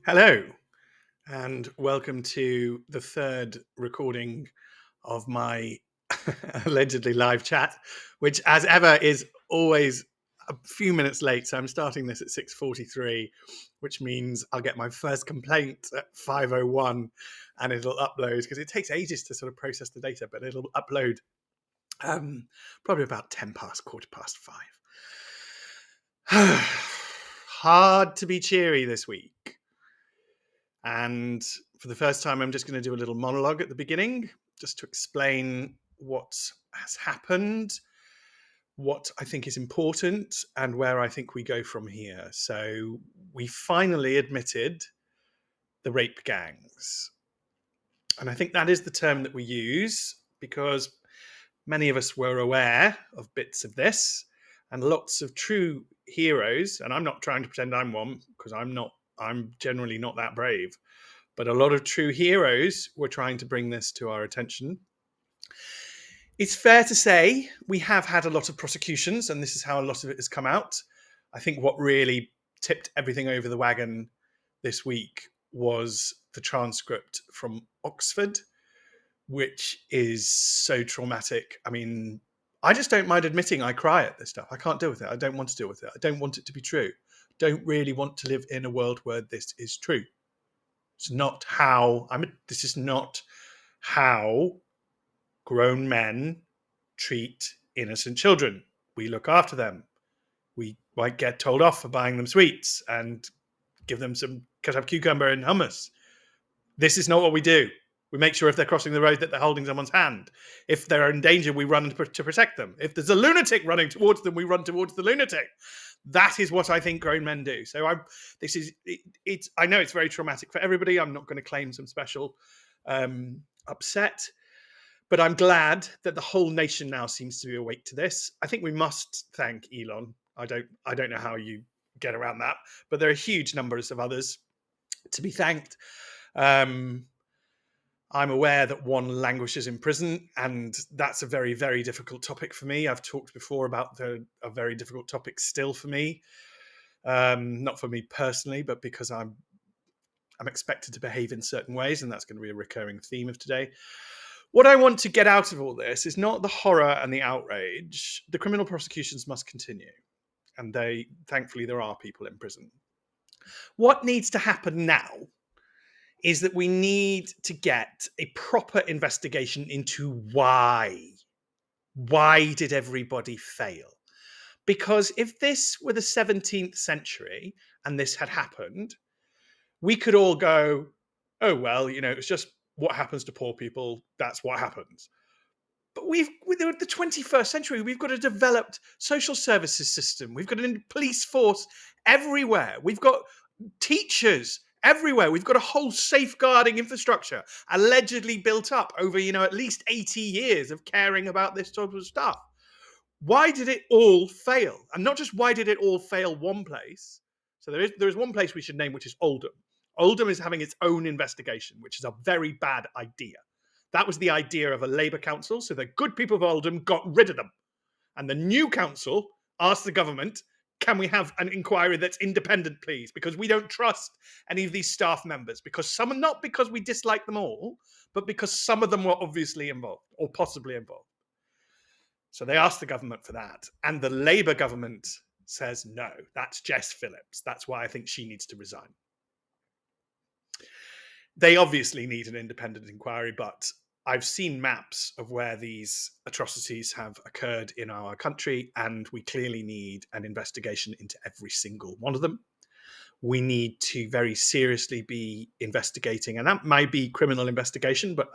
Hello, and welcome to the third recording of my allegedly live chat, which, as ever, is always a few minutes late. So I'm starting this at 6:43, which means I'll get my first complaint at 5:01, and it'll upload because it takes ages to sort of process the data, but it'll upload probably about 10 past, quarter past 5. Hard to be cheery this week. And for the first time, I'm just going to do a little monologue at the beginning, just to explain what has happened, what I think is important, and where I think we go from here. So, we finally admitted the rape gangs. And I think that is the term that we use because many of us were aware of bits of this, and lots of true heroes. And I'm not trying to pretend I'm one because I'm generally not that brave. But a lot of true heroes were trying to bring this to our attention. It's fair to say we have had a lot of prosecutions, and this is how a lot of it has come out. I think what really tipped everything over the wagon this week was the transcript from Oxford, which is so traumatic. I mean, I just don't mind admitting I cry at this stuff. I can't deal with it. I don't want to deal with it. I don't want it to be true. Don't really want to live in a world where this is true. It's not how this is not how grown men treat innocent children. We look after them. We might get told off for buying them sweets and give them some cut up cucumber and hummus. This is not what we do. We make sure if they're crossing the road that they're holding someone's hand. If they're in danger, we run to protect them. If there's a lunatic running towards them, we run towards the lunatic. That is what I think grown men do. So I know it's very traumatic for everybody. I'm not going to claim some special upset, but I'm glad that the whole nation now seems to be awake to this. I think we must thank Elon. I don't know how you get around that, but there are huge numbers of others to be thanked. I'm aware that one languishes in prison, and that's a very, very difficult topic for me. I've talked before about a very difficult topic still for me. Not for me personally, but because I'm expected to behave in certain ways, and that's going to be a recurring theme of today. What I want to get out of all this is not the horror and the outrage. The criminal prosecutions must continue, and thankfully there are people in prison. What needs to happen now is that we need to get a proper investigation into why. Why did everybody fail? Because if this were the 17th century and this had happened, we could all go, oh, well, it's just what happens to poor people. That's what happens. But with the 21st century, we've got a developed social services system. We've got a police force everywhere. We've got teachers everywhere. We've got a whole safeguarding infrastructure allegedly built up over, at least 80 years of caring about this sort of stuff. Why did it all fail? And not just why did it all fail one place. So there is one place we should name, which is Oldham. Oldham is having its own investigation, which is a very bad idea. That was the idea of a Labour council. So the good people of Oldham got rid of them. And the new council asked the government, can we have an inquiry that's independent, please? Because we don't trust any of these staff members. Not because we dislike them all, but because some of them were obviously involved or possibly involved. So they asked the government for that. And the Labour government says, no, that's Jess Phillips. That's why I think she needs to resign. They obviously need an independent inquiry, but I've seen maps of where these atrocities have occurred in our country, and we clearly need an investigation into every single one of them. We need to very seriously be investigating, and that might be criminal investigation, but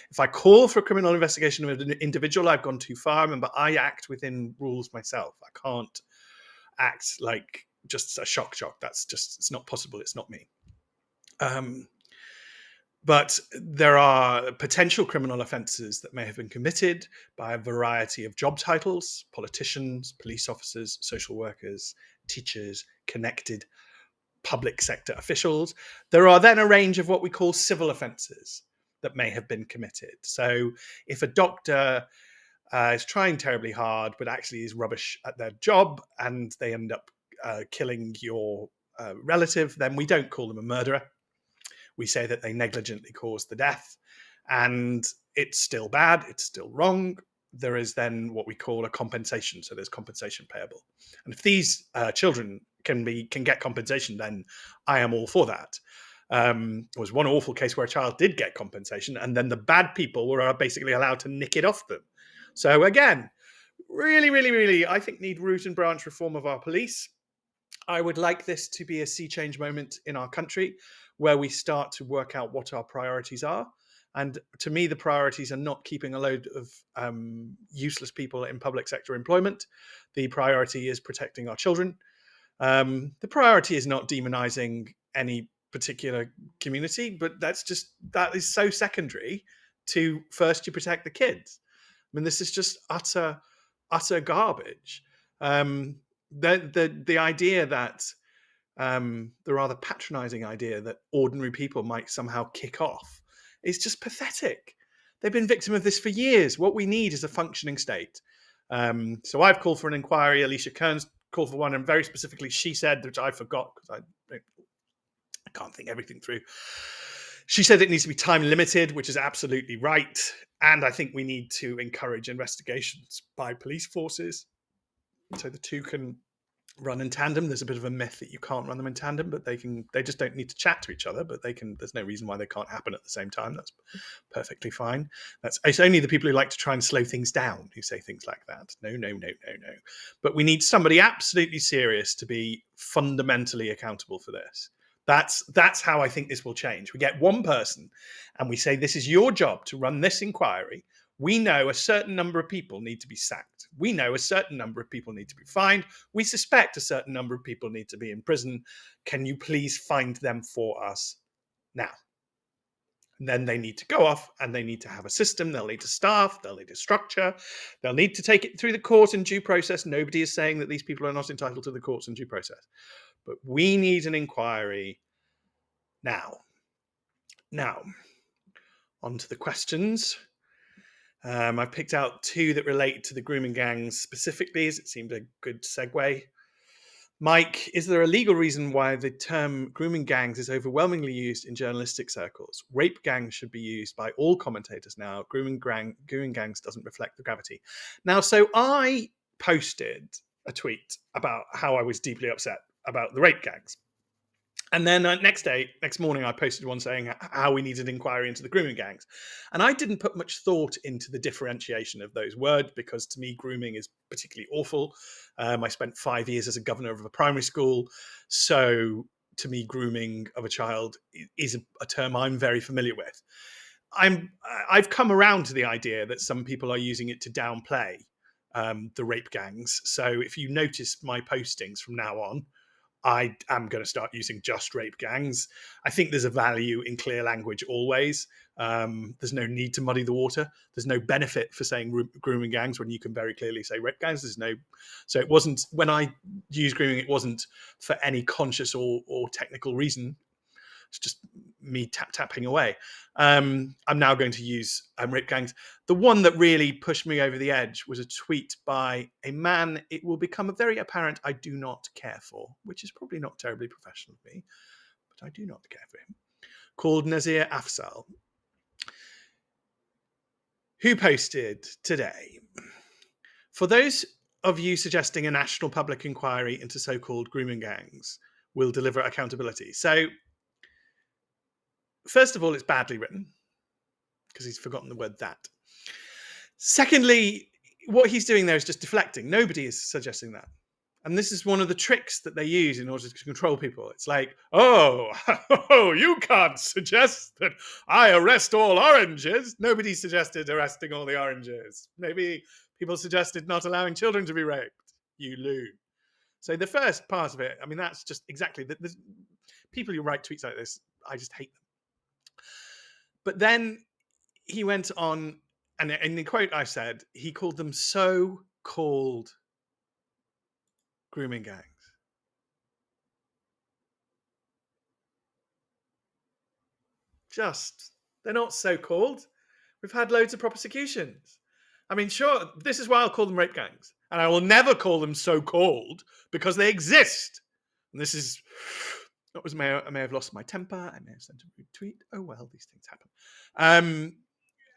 if I call for a criminal investigation of an individual, I've gone too far. Remember, I act within rules myself. I can't act like just a shock jock. It's not possible. It's not me. But there are potential criminal offences that may have been committed by a variety of job titles: politicians, police officers, social workers, teachers, connected public sector officials. There are then a range of what we call civil offences that may have been committed. So if a doctor is trying terribly hard, but actually is rubbish at their job, and they end up killing your relative, then we don't call them a murderer. We say that they negligently caused the death, and it's still bad, it's still wrong. There is then what we call a compensation. So there's compensation payable. And if these children can get compensation, then I am all for that. There was one awful case where a child did get compensation, and then the bad people were basically allowed to nick it off them. So again, really, really, really, I think need root and branch reform of our police. I would like this to be a sea change moment in our country where we start to work out what our priorities are. And to me, the priorities are not keeping a load of useless people in public sector employment. The priority is protecting our children. The priority is not demonizing any particular community, but that is so secondary to first you protect the kids. I mean, this is just utter garbage. The idea that the rather patronizing idea that ordinary people might somehow kick off is just pathetic. They've been victim of this for years. What we need is a functioning state. So I've called for an inquiry. Alicia Kearns called for one, and very specifically, she said, which I forgot because I can't think everything through. She said it needs to be time limited, which is absolutely right. And I think we need to encourage investigations by police forces so the two can run in tandem. There's a bit of a myth that you can't run them in tandem, but they just don't need to chat to each other, but there's no reason why they can't happen at the same time. That's perfectly fine. It's only the people who like to try and slow things down who say things like that. No. But we need somebody absolutely serious to be fundamentally accountable for this. That's how I think this will change. We get one person and we say, this is your job to run this inquiry. We know a certain number of people need to be sacked. We know a certain number of people need to be fined. We suspect a certain number of people need to be in prison. Can you please find them for us now? And then they need to go off and they need to have a system. They'll need to staff. They'll need a structure. They'll need to take it through the court and due process. Nobody is saying that these people are not entitled to the courts and due process. But we need an inquiry now. Now, on to the questions. I've picked out two that relate to the grooming gangs specifically, as it seemed a good segue. Mike, is there a legal reason why the term grooming gangs is overwhelmingly used in journalistic circles? Rape gangs should be used by all commentators now. Grooming gangs doesn't reflect the gravity. Now, so I posted a tweet about how I was deeply upset about the rape gangs. And then next morning, I posted one saying how we needed an inquiry into the grooming gangs. And I didn't put much thought into the differentiation of those words because to me, grooming is particularly awful. I spent 5 years as a governor of a primary school. So to me, grooming of a child is a term I'm very familiar with. I've come around to the idea that some people are using it to downplay the rape gangs. So if you notice my postings from now on, I am going to start using just rape gangs. I think there's a value in clear language always. There's no need to muddy the water. There's no benefit for saying grooming gangs when you can very clearly say rape gangs. So it wasn't, when I used grooming, it wasn't for any conscious or technical reason. It's just me tapping away. I'm now going to use rape gangs. The one that really pushed me over the edge was a tweet by a man it will become very apparent I do not care for, which is probably not terribly professional of me, but I do not care for him, called Nazir Afzal, who posted today, for those of you suggesting a national public inquiry into so-called grooming gangs will deliver accountability. So first of all, it's badly written because he's forgotten the word that. Secondly, what he's doing there is just deflecting. Nobody is suggesting that. And this is one of the tricks that they use in order to control people. It's like, oh, you can't suggest that I arrest all oranges. Nobody suggested arresting all the oranges. Maybe people suggested not allowing children to be raped. You loon. So the first part of it, I mean, that's just exactly the people who write tweets like this, I just hate them. But then he went on, and in the quote I said, he called them so-called grooming gangs. They're not so-called. We've had loads of prosecutions. I mean, sure, this is why I'll call them rape gangs. And I will never call them so-called because they exist. And this is I may have lost my temper. I may have sent a rude tweet. Oh well, these things happen. Um,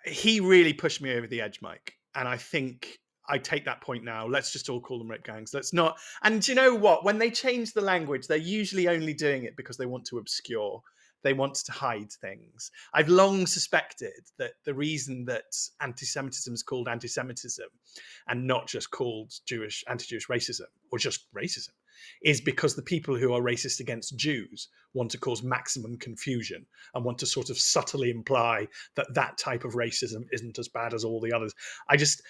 he really pushed me over the edge, Mike. And I think I take that point now. Let's just all call them rape gangs. Let's not. And do you know what? When they change the language, they're usually only doing it because they want to obscure. They want to hide things. I've long suspected that the reason that anti-Semitism is called anti-Semitism and not just called anti-Jewish racism or just racism is because the people who are racist against Jews want to cause maximum confusion and want to sort of subtly imply that that type of racism isn't as bad as all the others. I just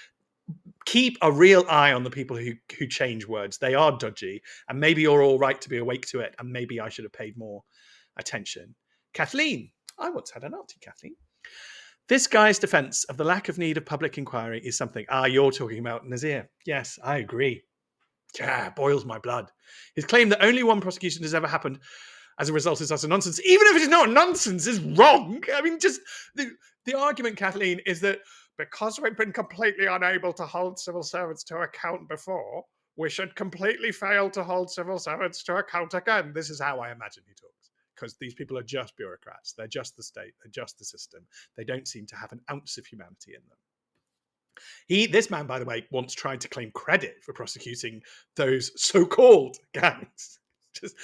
keep a real eye on the people who change words. They are dodgy, and maybe you're all right to be awake to it, and maybe I should have paid more attention. Kathleen, I once had an auntie, Kathleen. This guy's defense of the lack of need of public inquiry is something. You're talking about Nazir. Yes, I agree. Yeah, boils my blood. His claim that only one prosecution has ever happened as a result is utter nonsense. Even if it is not nonsense, is wrong. I mean, just the argument, Kathleen, is that because we've been completely unable to hold civil servants to account before, we should completely fail to hold civil servants to account again. This is how I imagine he talks. Because these people are just bureaucrats. They're just the state. They're just the system. They don't seem to have an ounce of humanity in them. This man, by the way, once tried to claim credit for prosecuting those so-called gangs. Just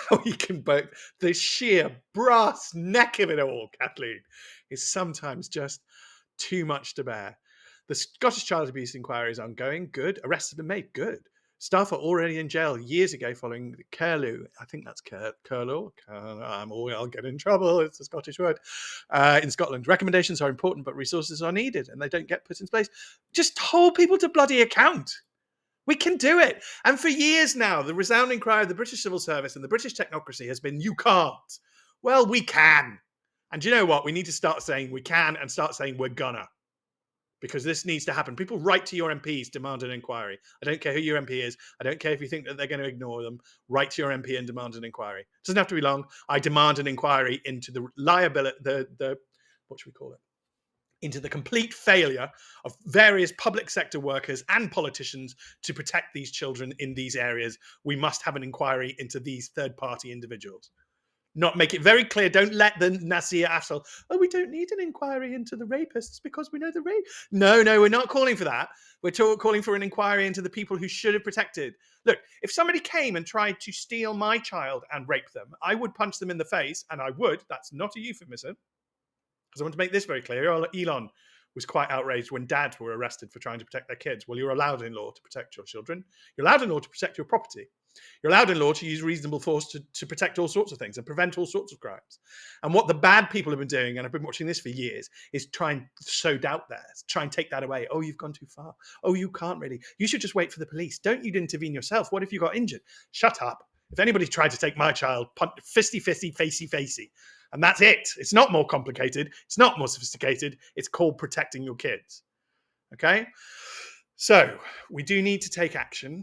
how he can both the sheer brass neck of it all, Kathleen, is sometimes just too much to bear. The Scottish Child Abuse Inquiry is ongoing. Good. Arrests have been made. Good. Staff are already in jail years ago following the curlew. I think that's curlew. I'll get in trouble. It's a Scottish word. In Scotland, recommendations are important, but resources are needed, and they don't get put in place. Just hold people to bloody account. We can do it. And for years now, the resounding cry of the British civil service and the British technocracy has been, you can't. Well, we can. And do you know what? We need to start saying we can and start saying we're gonna. Because this needs to happen. People write to your MPs, demand an inquiry. I don't care who your MP is. I don't care if you think that they're going to ignore them. Write to your MP and demand an inquiry. It doesn't have to be long. I demand an inquiry into the liability, what should we call it? Into the complete failure of various public sector workers and politicians to protect these children in these areas. We must have an inquiry into these third-party individuals. Not make it very clear. Don't let the Nazir Assel, we don't need an inquiry into the rapists because we know the rape. No, we're not calling for that. We're calling for an inquiry into the people who should have protected. Look, if somebody came and tried to steal my child and rape them, I would punch them in the face, and I would. That's not a euphemism. Because I want to make this very clear. Elon was quite outraged when dads were arrested for trying to protect their kids. Well, you're allowed in law to protect your children. You're allowed in law to protect your property. You're allowed in law to use reasonable force to protect all sorts of things and prevent all sorts of crimes. And what the bad people have been doing, and I've been watching this for years, is try and sow doubt there, try and take that away. Oh, you've gone too far. Oh, you can't really. You should just wait for the police. Don't you intervene yourself. What if you got injured? Shut up. If anybody tried to take my child, fisty, facey. And that's it. It's not more complicated. It's not more sophisticated. It's called protecting your kids. Okay? So we do need to take action.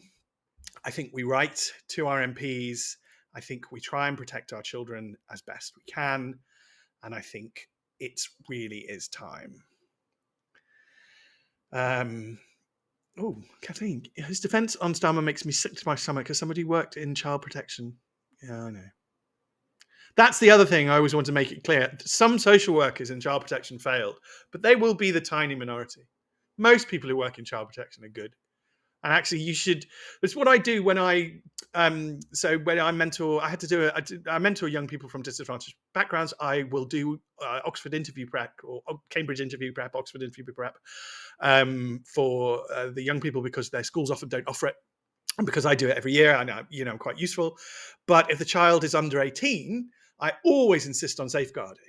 I think we write to our MPs. I think we try and protect our children as best we can. And I think it really is time. Kathleen, his defense on Starmer makes me sick to my stomach as somebody who worked in child protection. Yeah, I know. That's the other thing I always want to make it clear. Some social workers in child protection failed, but they will be the tiny minority. Most people who work in child protection are good. And actually, you should. It's what I do when I. When I mentor, I mentor young people from disadvantaged backgrounds. I will do Oxford interview prep or Cambridge interview prep, Oxford interview prep for the young people because their schools often don't offer it. And because I do it every year, I know I'm quite useful. But if the child is under 18, I always insist on safeguarding.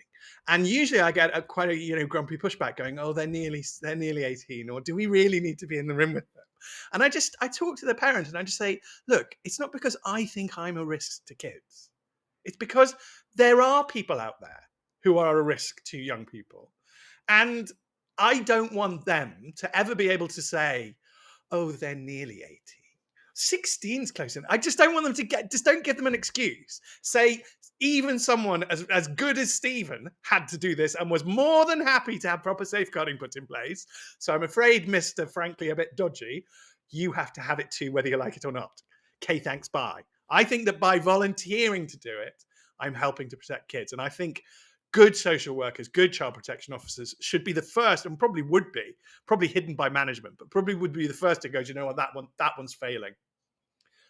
And usually I get quite a grumpy pushback going, oh, they're nearly 18, or do we really need to be in the room with them? And I talk to the parent and I just say, look, it's not because I think I'm a risk to kids. It's because there are people out there who are a risk to young people. And I don't want them to ever be able to say, oh, they're nearly 18. 16's close enough. I just don't want them to just don't give them an excuse. Say, even someone as good as Stephen had to do this and was more than happy to have proper safeguarding put in place. So I'm afraid, Mr. Frankly, a bit dodgy, you have to have it too, whether you like it or not. Okay, thanks, bye. I think that by volunteering to do it, I'm helping to protect kids. And I think good social workers, good child protection officers should be the first, and probably would be, probably hidden by management, but probably would be the first to go, "Do you know what, that one's failing."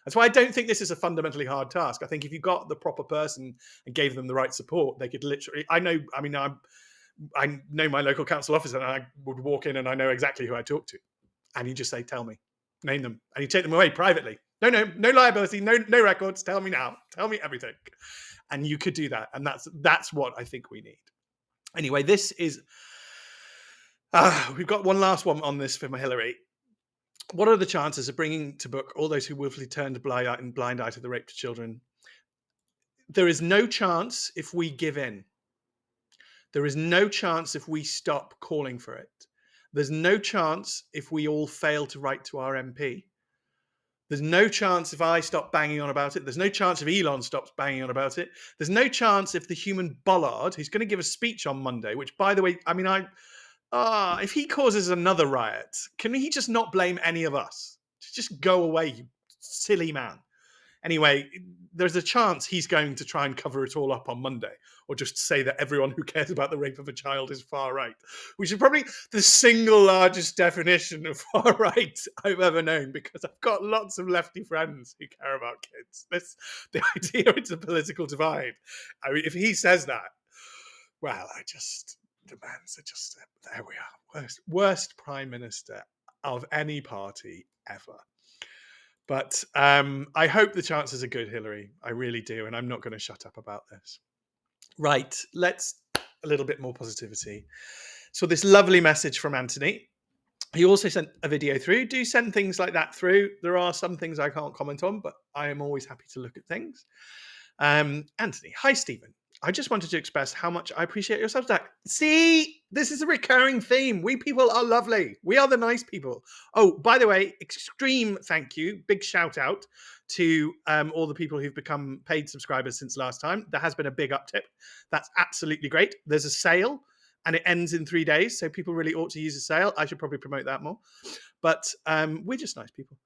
That's why I don't think this is a fundamentally hard task. I think if you got the proper person and gave them the right support, they could literally. I know my local council officer, and I would walk in and I know exactly who I talk to, and you just say, "Tell me, name them," and you take them away privately. No, no liability, no records. Tell me now. Tell me everything, and you could do that, and that's what I think we need. Anyway, this is. We've got one last one on this for Hillary. What are the chances of bringing to book all those who willfully turned a blind eye to the rape to children? There is no chance if we give in. There is no chance if we stop calling for it. There's no chance if we all fail to write to our MP. There's no chance if I stop banging on about it. There's no chance if Elon stops banging on about it. There's no chance if the human bollard, who's going to give a speech on Monday, which, by the way, if he causes another riot, can he just not blame any of us? Just go away, you silly man. Anyway, there's a chance he's going to try and cover it all up on Monday, or just say that everyone who cares about the rape of a child is far right, which is probably the single largest definition of far right I've ever known, because I've got lots of lefty friends who care about kids. The idea it's a political divide. I mean, if he says that, well, the man's just, there we are. Worst prime minister of any party ever. But I hope the chances are good, Hillary. I really do. And I'm not going to shut up about this. Right. Let's a little bit more positivity. So this lovely message from Anthony. He also sent a video through. Do send things like that through. There are some things I can't comment on, but I am always happy to look at things. Anthony, hi, Stephen. I just wanted to express how much I appreciate your Substack. See, this is a recurring theme. We people are lovely. We are the nice people. Oh, by the way, extreme thank you. Big shout out to all the people who've become paid subscribers since last time. There has been a big uptick. That's absolutely great. There's a sale and it ends in 3 days. So people really ought to use a sale. I should probably promote that more. But we're just nice people.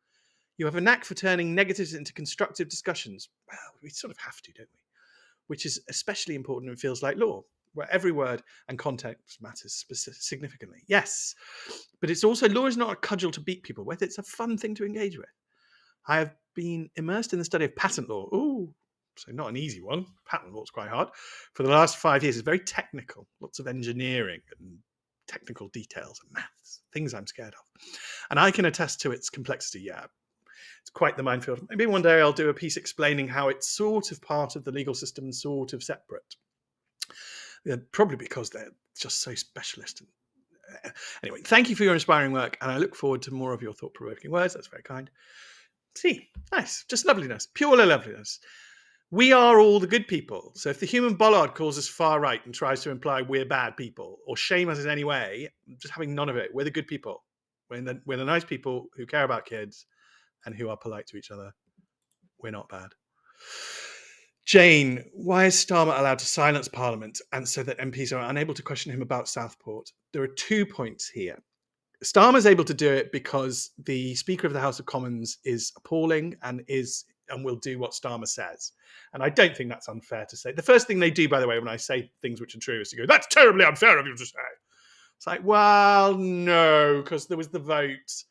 You have a knack for turning negatives into constructive discussions. Well, we sort of have to, don't we? Which is especially important in fields like law, where every word and context matters significantly. Yes, but it's also, law is not a cudgel to beat people with. It's a fun thing to engage with. I have been immersed in the study of patent law. Ooh, so not an easy one. Patent law is quite hard. For the last 5 years, it's very technical. Lots of engineering and technical details and maths, things I'm scared of. And I can attest to its complexity, yeah. It's quite the minefield. Maybe one day I'll do a piece explaining how it's sort of part of the legal system and sort of separate. Yeah, probably because they're just so specialist. Anyway, thank you for your inspiring work, and I look forward to more of your thought-provoking words. That's very kind. See, nice. Just loveliness. Pure loveliness. We are all the good people. So if the human bollard calls us far right and tries to imply we're bad people or shame us in any way, just having none of it. We're the good people. We're the nice people who care about kids and who are polite to each other. We're not bad. Jane, why is Starmer allowed to silence Parliament and so that MPs are unable to question him about Southport? There are 2 points here. Starmer's able to do it because the Speaker of the House of Commons is appalling and will do what Starmer says. And I don't think that's unfair to say. The first thing they do, by the way, when I say things which are true is to go, that's terribly unfair of you to say. It's like, well, no, because there was the vote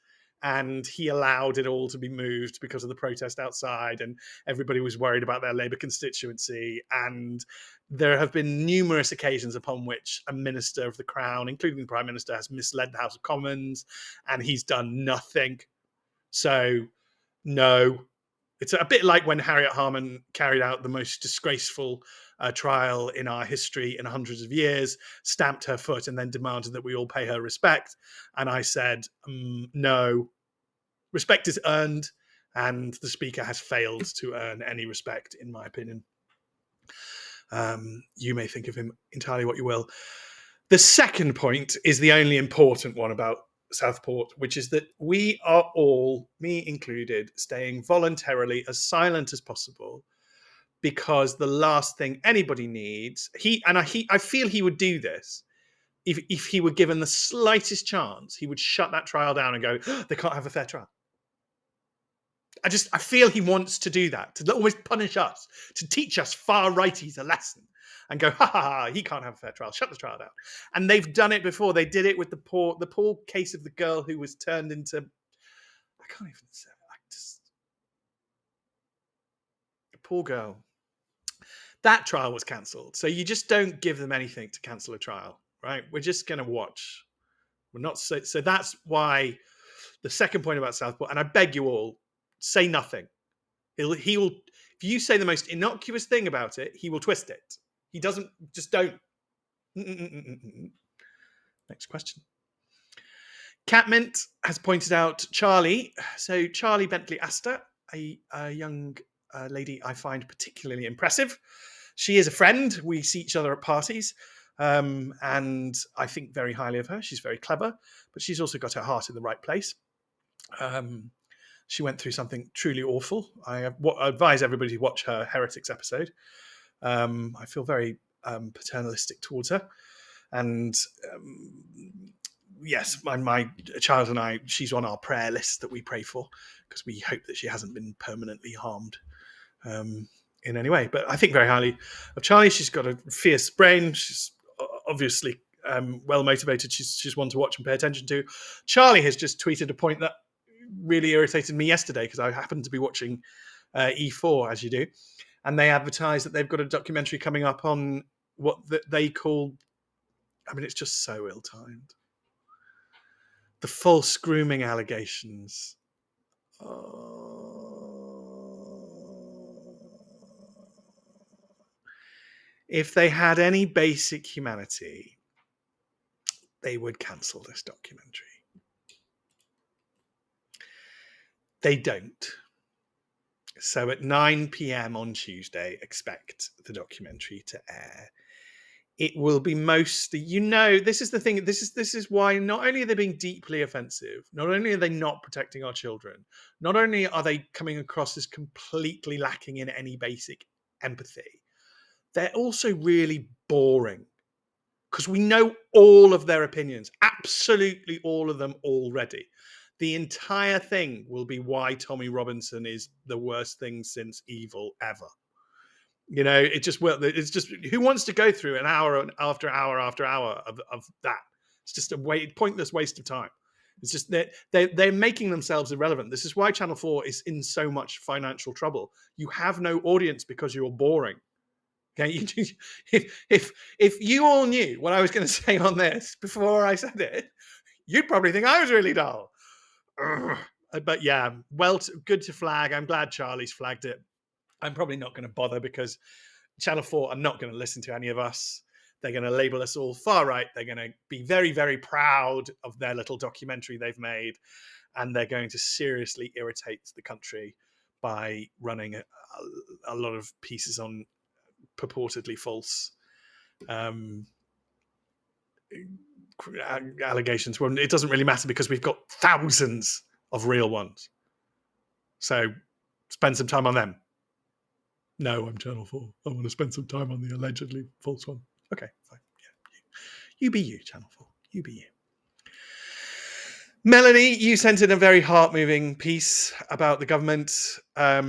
and he allowed it all to be moved because of the protest outside and everybody was worried about their Labour constituency. And there have been numerous occasions upon which a minister of the Crown, including the Prime Minister, has misled the House of Commons and he's done nothing. So, no. It's a bit like when Harriet Harman carried out the most disgraceful trial in our history in hundreds of years, stamped her foot and then demanded that we all pay her respect. And I said, no, respect is earned and the Speaker has failed to earn any respect, in my opinion. You may think of him entirely what you will. The second point is the only important one about Southport, which is that we are all, me included, staying voluntarily as silent as possible because the last thing anybody needs, I feel he would do this if he were given the slightest chance. He would shut that trial down and go, oh, they can't have a fair trial. I feel he wants to do that, to almost punish us, to teach us far righties a lesson and go, ha ha ha, he can't have a fair trial, shut the trial down. And they've done it before. They did it with the poor case of the girl who was turned into, I can't even say, the poor girl. That trial was cancelled. So you just don't give them anything to cancel a trial, right? We're just going to watch. We're not so that's why the second point about Southport, and I beg you all, say nothing. He will, if you say the most innocuous thing about it, he will twist it. He doesn't, just don't. Next question. Catmint has pointed out Charlie. So Charlie Bentley Astor, a young lady I find particularly impressive. She is a friend. We see each other at parties. And I think very highly of her. She's very clever, but she's also got her heart in the right place. She went through something truly awful. I advise everybody to watch her Heretics episode. I feel very paternalistic towards her. And yes, my child and I, she's on our prayer list that we pray for because we hope that she hasn't been permanently harmed in any way. But I think very highly of Charlie. She's got a fierce brain. She's obviously well motivated. She's one to watch and pay attention to. Charlie has just tweeted a point that really irritated me yesterday because I happened to be watching E4, as you do, and they advertised that they've got a documentary coming up on what they call, I mean, it's just so ill-timed, the false grooming allegations. If they had any basic humanity, they would cancel this documentary. They don't. So at 9 p.m. on Tuesday, expect the documentary to air. It will be mostly, this is the thing. This is why not only are they being deeply offensive, not only are they not protecting our children, not only are they coming across as completely lacking in any basic empathy, they're also really boring because we know all of their opinions, absolutely all of them already. The entire thing will be why Tommy Robinson is the worst thing since evil ever. It's just who wants to go through an hour after hour after hour of that? It's just a pointless waste of time. It's just that they're making themselves irrelevant. This is why Channel 4 is in so much financial trouble. You have no audience because you're boring. Okay, if you all knew what I was going to say on this before I said it, you'd probably think I was really dull. Ugh. But yeah, good to flag. I'm glad Charlie's flagged it. I'm probably not going to bother because Channel 4 are not going to listen to any of us. They're going to label us all far right. They're going to be very, very proud of their little documentary they've made. And they're going to seriously irritate the country by running a lot of pieces on purportedly false allegations. Well, it doesn't really matter because we've got thousands of real ones. So spend some time on them. No, I'm Channel 4. I want to spend some time on the allegedly false one. Okay, fine. Yeah, you be you, Channel 4. You be you. Melanie, you sent in a very heart-moving piece about the government. I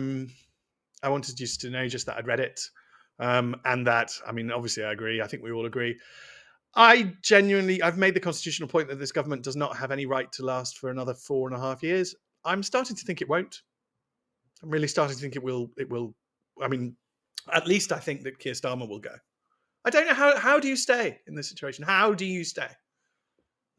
wanted you to know just that I'd read it. And that, I mean, obviously I agree. I think we all agree. I've made the constitutional point that this government does not have any right to last for another 4.5 years. I'm starting to think it won't. I'm really starting to think it will. I mean, at least I think that Keir Starmer will go. I don't know how do you stay in this situation? How do you stay?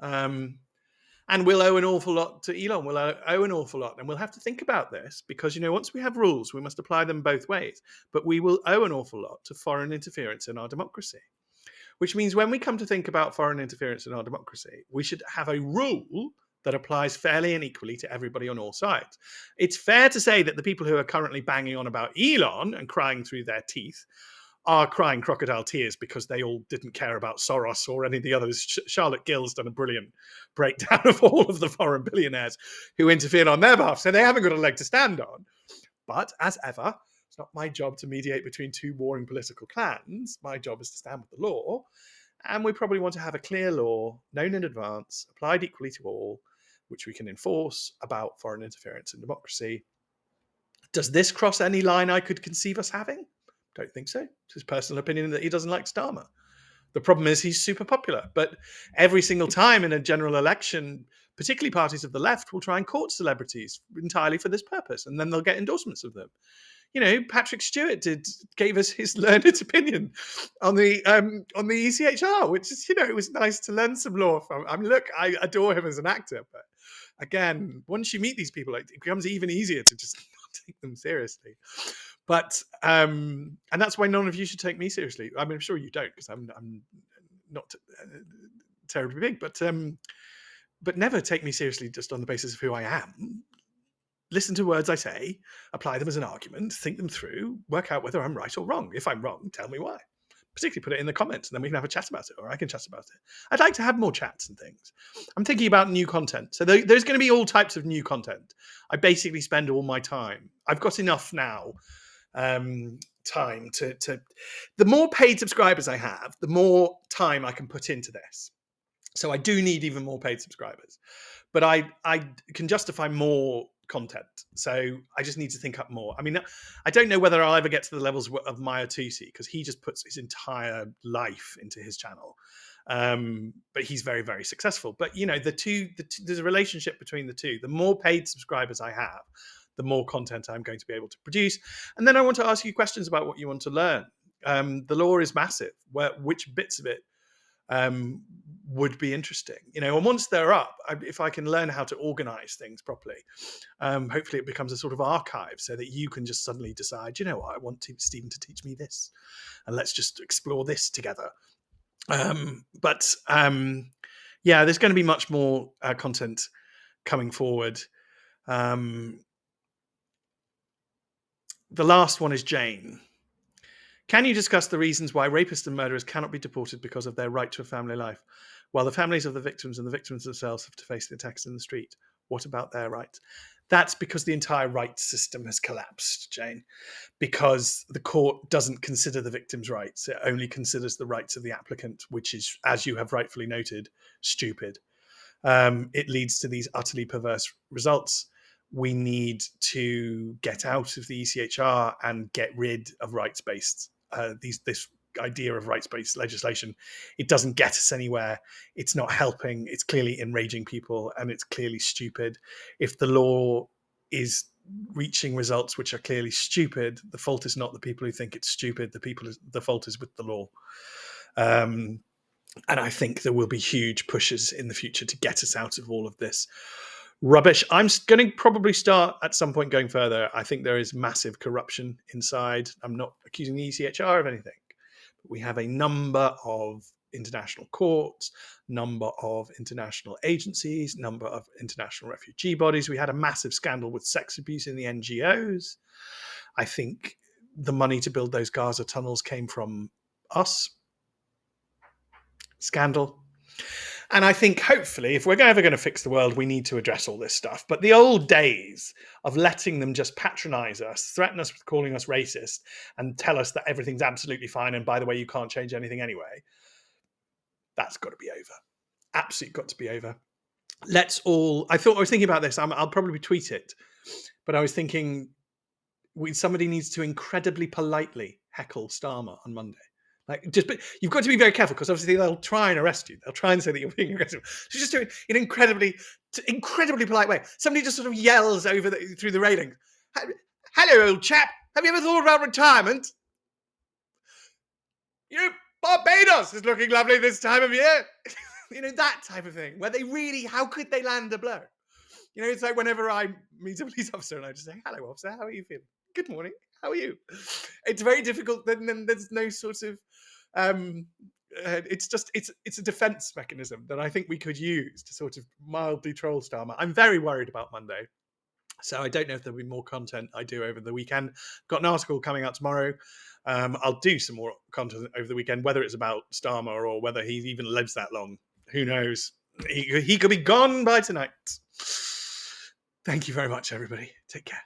And we'll owe an awful lot to Elon. We'll owe an awful lot. And we'll have to think about this because, once we have rules, we must apply them both ways. But we will owe an awful lot to foreign interference in our democracy. Which means when we come to think about foreign interference in our democracy, we should have a rule that applies fairly and equally to everybody on all sides. It's fair to say that the people who are currently banging on about Elon and crying through their teeth are crying crocodile tears because they all didn't care about Soros or any of the others. Charlotte Gill's done a brilliant breakdown of all of the foreign billionaires who interfered on their behalf, so they haven't got a leg to stand on. But as ever, it's not my job to mediate between two warring political clans. My job is to stand with the law. And we probably want to have a clear law, known in advance, applied equally to all, which we can enforce about foreign interference in democracy. Does this cross any line I could conceive us having? Don't think so. It's his personal opinion that he doesn't like Starmer. The problem is he's super popular. But every single time in a general election, particularly parties of the left will try and court celebrities entirely for this purpose, and then they'll get endorsements of them. Patrick Stewart gave us his learned opinion on the ECHR, which is, it was nice to learn some law from. Look, I adore him as an actor, but again, once you meet these people, it becomes even easier to just not take them seriously. But and that's why none of you should take me seriously. I mean, I'm sure you don't, because I'm not terribly big, but never take me seriously just on the basis of who I am. Listen to words I say, apply them as an argument, think them through, work out whether I'm right or wrong. If I'm wrong, tell me why. Particularly put it in the comments, and then we can have a chat about it, or I can chat about it. I'd like to have more chats and things. I'm thinking about new content. So there's going to be all types of new content. I basically spend all my time. I've got enough now time to the more paid subscribers I have, the more time I can put into this. So I do need even more paid subscribers, but I can justify more content. So I just need to think up more. I mean, I don't know whether I'll ever get to the levels of Maya Tusi, because he just puts his entire life into his channel. But he's very, very successful. But there's a relationship between the two. The more paid subscribers I have, the more content I'm going to be able to produce. And then I want to ask you questions about what you want to learn. The law is massive. Which bits of it would be interesting, and once they're up, if I can learn how to organize things properly, hopefully it becomes a sort of archive, so that you can just suddenly decide, what, I want Stephen to teach me this, and let's just explore this together. But there's going to be much more content coming forward. The last one is Jane. Can you discuss the reasons why rapists and murderers cannot be deported because of their right to a family life, while the families of the victims and the victims themselves have to face the attacks in the street? What about their rights? That's because the entire rights system has collapsed, Jane, because the court doesn't consider the victim's rights. It only considers the rights of the applicant, which is, as you have rightfully noted, stupid. It leads to these utterly perverse results. We need to get out of the ECHR and get rid of rights-based this idea of rights-based legislation. It doesn't get us anywhere. It's not helping. It's clearly enraging people, and it's clearly stupid. If the law is reaching results which are clearly stupid, the fault is not the people who think it's stupid. The fault is with the law. And I think there will be huge pushes in the future to get us out of all of this rubbish. I'm going to probably start at some point going further. I think there is massive corruption inside. I'm not accusing the ECHR of anything. But we have a number of international courts, number of international agencies, number of international refugee bodies. We had a massive scandal with sex abuse in the NGOs. I think the money to build those Gaza tunnels came from us. Scandal. And I think, hopefully, if we're ever going to fix the world, we need to address all this stuff. But the old days of letting them just patronize us, threaten us with calling us racist, and tell us that everything's absolutely fine, and by the way, you can't change anything anyway, that's got to be over. Absolutely got to be over. I was thinking about this. I'll probably tweet it. But I was thinking, somebody needs to incredibly politely heckle Starmer on Monday. But you've got to be very careful, because obviously they'll try and arrest you. They'll try and say that you're being aggressive. So just do it in an incredibly polite way. Somebody just sort of yells through the railing, "Hello, old chap. Have you ever thought about retirement? Barbados is looking lovely this time of year." That type of thing, where they really, how could they land a blow? It's like whenever I meet a police officer and I just say, "Hello, officer. How are you feeling? Good morning. How are you?" It's very difficult. Then there's no sort of it's a defense mechanism that I think we could use to sort of mildly troll Starmer. I'm very worried about Monday, so I don't know if there'll be more content I do over the weekend. Got an article coming out tomorrow. I'll do some more content over the weekend, whether it's about Starmer or whether he even lives that long. Who knows? He could be gone by tonight. Thank you very much, everybody. Take care.